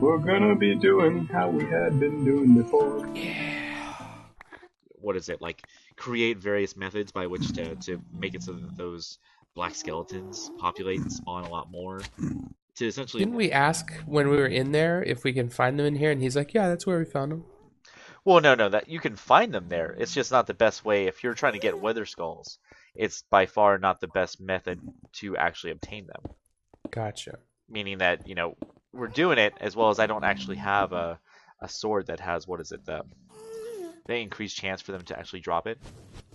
We're gonna be doing how we had been doing before. What is it like? Create various methods by which to make it so that those black skeletons populate and spawn a lot more. To essentially, Didn't we ask when we were in there if we can find them in here? And he's like, yeah, that's where we found them. well, no, that you can find them there. It's just not the best way if you're trying to get Wither Skulls. It's by far not the best method to actually obtain them. Gotcha. Meaning that we're doing it as well as I don't actually have a sword that has what is it the increased chance for them to actually drop it.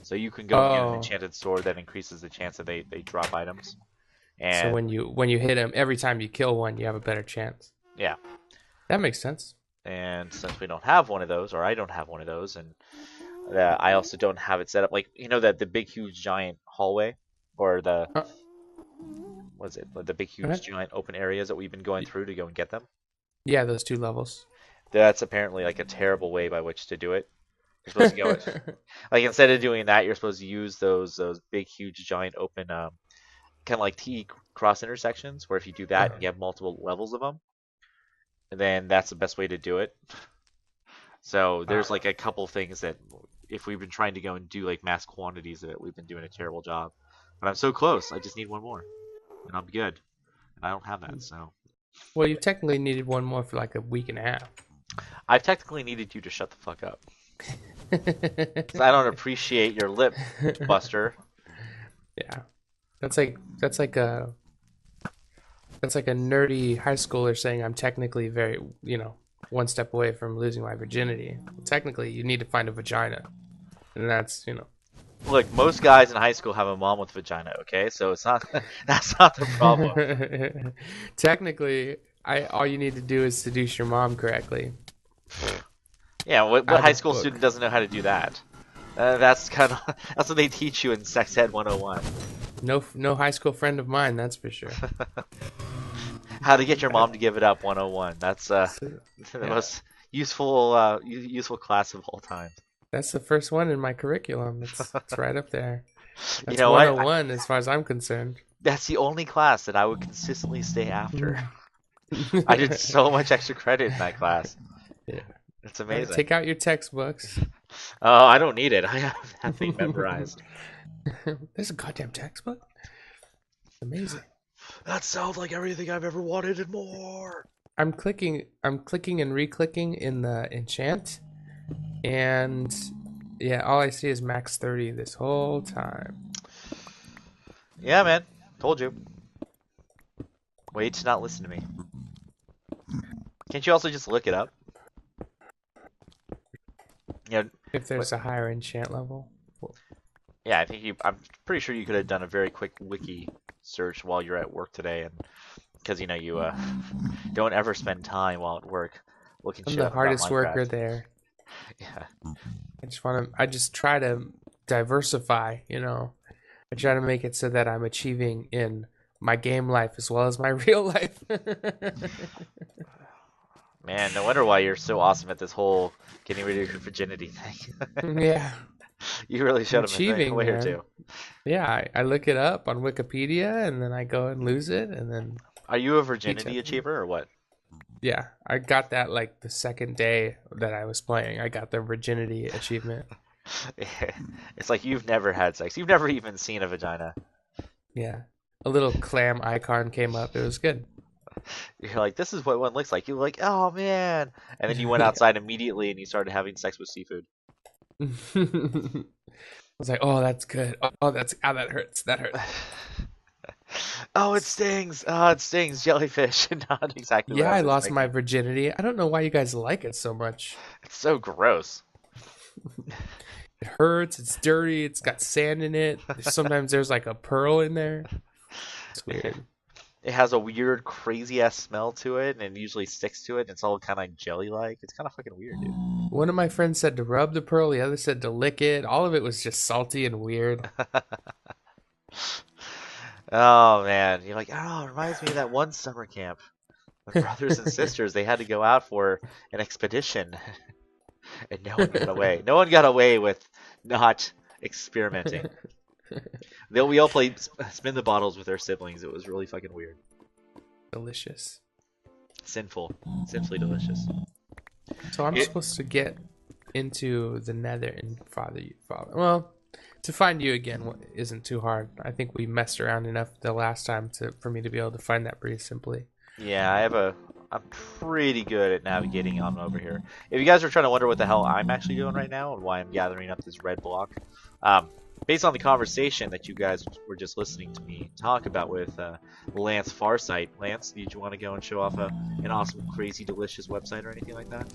So you can go get an enchanted sword that increases the chance that they drop items. And so when you hit him, every time you kill one, you have a better chance. yeah, that makes sense. And since we don't have one of those, or I don't have one of those, and I also don't have it set up like that the big huge giant hallway or the what's it the big huge giant open areas that we've been going through to go and get them. Yeah, those 2 levels. That's apparently like a terrible way by which to do it. You're supposed to go it like instead of doing that, you're supposed to use those big huge giant open kind of like T cross intersections, where if you do that and you have multiple levels of them, then that's the best way to do it. So there's like a couple things that if we've been trying to go and do like mass quantities of it, we've been doing a terrible job. But I'm so close. I just need one more, and I'm good. And I don't have that, so. Well, you technically needed one more for like a week and a half. I've technically needed you to shut the fuck up. 'Cause I don't appreciate your lip, Buster. Yeah. That's like a nerdy high schooler saying I'm technically very, one step away from losing my virginity. Technically, you need to find a vagina. And that's, Look, most guys in high school have a mom with vagina, okay? So it's not that's not the problem. Technically, all you need to do is seduce your mom correctly. Yeah, what high school student doesn't know how to do that? That's what they teach you in Sex Ed 101. No high school friend of mine, that's for sure. How to get your mom to give it up 101. That's the most useful class of all time. That's the first one in my curriculum. It's right up there. That's 101 as far as I'm concerned. That's the only class that I would consistently stay after. I did so much extra credit in that class. Yeah. It's amazing. Take out your textbooks. Oh, I don't need it. I have that thing memorized. There's a goddamn textbook? Amazing. That sounds like everything I've ever wanted and more. I'm clicking and re-clicking in the enchant, and yeah, all I see is max 30 this whole time. Yeah, man. Told you. Way to not listen to me. Can't you also just look it up? If there's a higher enchant level. Yeah, I'm pretty sure you could have done a very quick wiki search while you're at work today, and because you don't ever spend time while at work looking shit up. I'm the hardest worker there. Yeah. I just try to diversify, I try to make it so that I'm achieving in my game life as well as my real life. Man, no wonder why you're so awesome at this whole getting rid of your virginity thing. Yeah. You really showed him a way or two. Yeah, I look it up on Wikipedia, and then I go and lose it, and then... Are you a virginity achiever, or what? Yeah, I got that like the second day that I was playing. I got the virginity achievement. It's like you've never had sex. You've never even seen a vagina. Yeah. A little clam icon came up. It was good. You're like, this is what one looks like. You're like, oh, man. And then you went outside immediately, and you started having sex with seafood. I was like, oh, that's good. Oh, that hurts. That hurts. Oh, it stings. Oh, it stings. Jellyfish. Not exactly. Yeah, I lost my virginity. I don't know why you guys like it so much. It's so gross. It hurts. It's dirty. It's got sand in it. Sometimes there's like a pearl in there. It's weird. It has a weird, crazy ass smell to it, and it usually sticks to it. And it's all kind of like jelly-like. It's kind of fucking weird, dude. One of my friends said to rub the pearl. The other said to lick it. All of it was just salty and weird. Oh man, you're like, oh, it reminds me of that one summer camp. With brothers and sisters, they had to go out for an expedition, and no one got away. No one got away with not experimenting. We all played spin the bottles with their siblings. It was really fucking weird. Delicious. sinfully delicious. So I'm It- supposed to get into the Nether and father you. Well, to find you again isn't too hard. I think we messed around enough the last time for me to be able to find that pretty simply. Yeah, I'm pretty good at navigating on over here. If you guys are trying to wonder what the hell I'm actually doing right now and why I'm gathering up this red block, based on the conversation that you guys were just listening to me talk about with Lance Farsight. Lance, did you want to go and show off an awesome, crazy, delicious website or anything like that?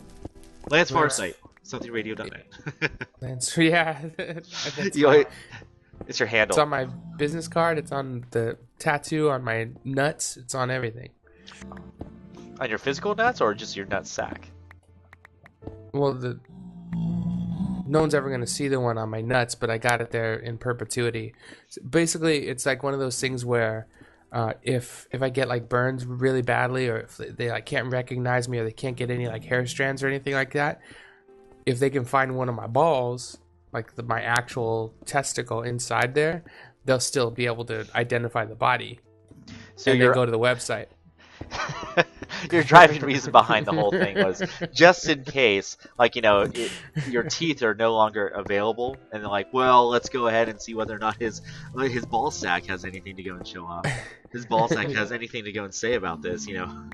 Lance Farsight, somethhingradio.net. Lance, yeah, that's It's your handle. it's on my business card. It's on the tattoo on my nuts. It's on everything. On your physical nuts or just your nut sack? Well, no one's ever going to see the one on my nuts, but I got it there in perpetuity. So basically, it's like one of those things where if I get like burns really badly, or if they like can't recognize me, or they can't get any like hair strands or anything like that, if they can find one of my balls, like my actual testicle inside there, they'll still be able to identify the body. So and you're then go to the website. your driving reason behind the whole thing was just in case, like, you know, your teeth are no longer available, and they're like, well, let's go ahead and see whether or not his ball sack has anything to go and show off. His ball sack has anything to go and say about this, you know.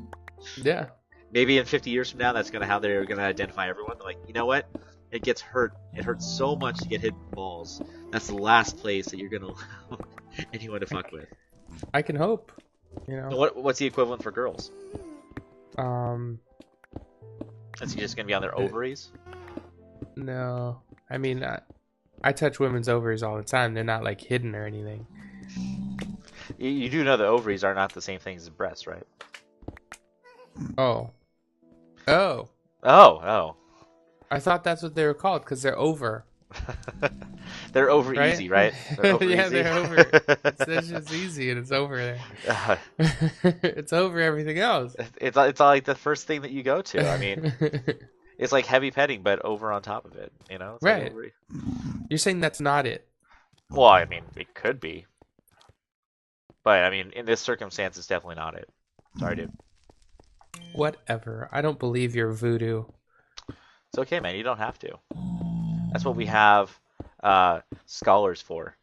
Yeah. Maybe in 50 years from now, that's gonna how they're gonna identify everyone. They're like, you know what? It gets hurt. It hurts so much to get hit in balls. That's the last place that you're gonna allow anyone to fuck with. I can hope. You know. What's the equivalent for girls? Is he just gonna be on their ovaries? No. I mean, I touch women's ovaries all the time. They're not like hidden or anything. You do know the ovaries are not the same thing as breasts, right? Oh. Oh. I thought that's what they were called because they're over. They're over Right? easy, right? They're over Yeah, easy. they're over. It's just easy and it's over there. It's over everything else. It's like the first thing that you go to. I mean, it's like heavy petting, but over on top of it. You know, it's like Right. over- You're saying that's not it. Well, I mean, it could be, but I mean, in this circumstance, it's definitely not it. Sorry, dude. Whatever. I don't believe your voodoo. It's okay, man. You don't have to. That's what we have scholars for.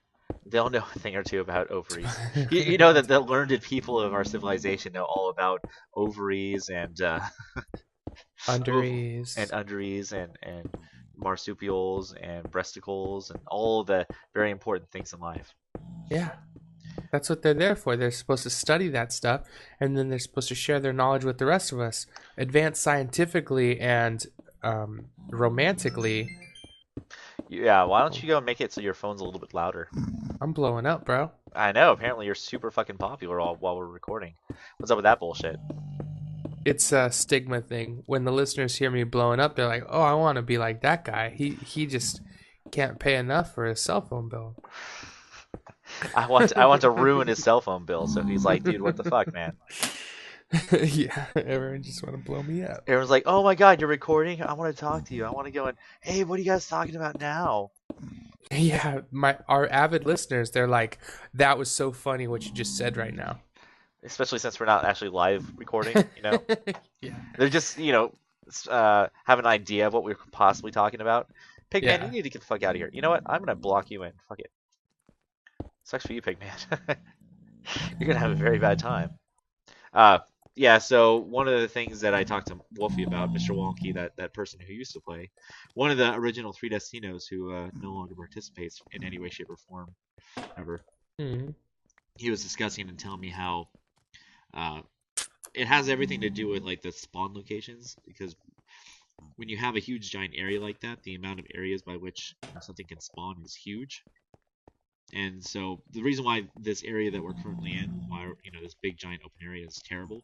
They'll know a thing or two about ovaries. You know that the learned people of our civilization know all about ovaries and Underees. and underies and marsupials and breasticles and all the very important things in life. Yeah. That's what they're there for. They're supposed to study that stuff, and then they're supposed to share their knowledge with the rest of us. Advance scientifically and romantically. Yeah, why don't you go and make it so your phone's a little bit louder? I'm blowing up, bro. I know, apparently you're super fucking popular while we're recording. What's up with that bullshit? It's a stigma thing. When the listeners hear me blowing up, they're like, "Oh, I want to be like that guy. He just can't pay enough for his cell phone bill." I want to ruin his cell phone bill, so he's like, dude, what the fuck, man? Yeah, everyone just want to blow me up. Everyone's like, oh my god, you're recording? I want to talk to you. I want to go and, hey, what are you guys talking about now? Yeah, our avid listeners, they're like, "That was so funny what you just said right now." Especially since we're not actually live recording, you know? Yeah. They're just, you know, have an idea of what we're possibly talking about. Pigman, Yeah. you need to get the fuck out of here. You know what? I'm going to block you in. Fuck it. Sucks for you, Pigman. You're going to have a very bad time. Yeah, so one of the things that I talked to Wolfie about, Mr. Wonky, that person who used to play, one of the original Three Destinos who no longer participates in any way, shape, or form ever, Hmm. he was discussing and telling me how it has everything to do with like the spawn locations, because when you have a huge giant area like that, the amount of areas by which something can spawn is huge. And so the reason why this area that we're currently in, why this big giant open area is terrible,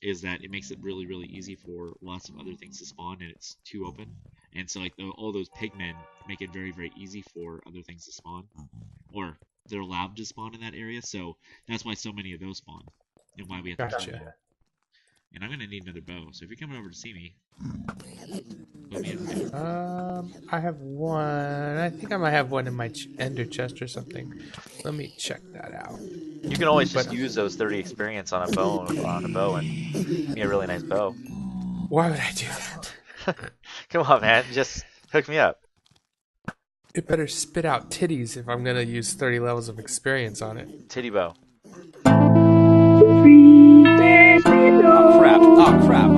is that it makes it really, really easy for lots of other things to spawn, and it's too open. And so like all those pigmen make it very, very easy for other things to spawn, or they're allowed to spawn in that area. So that's why so many of those spawn, and why we have to. Gotcha. And I'm gonna need another bow. So if you're coming over to see me, I have one. I think I might have one in my ender chest or something. Let me check that out. You can always just use those 30 experience on a bow and be a really nice bow. Why would I do that? Come on, man. Just hook me up. It better spit out titties if I'm gonna use 30 levels of experience on it. Titty bow. Oh crap.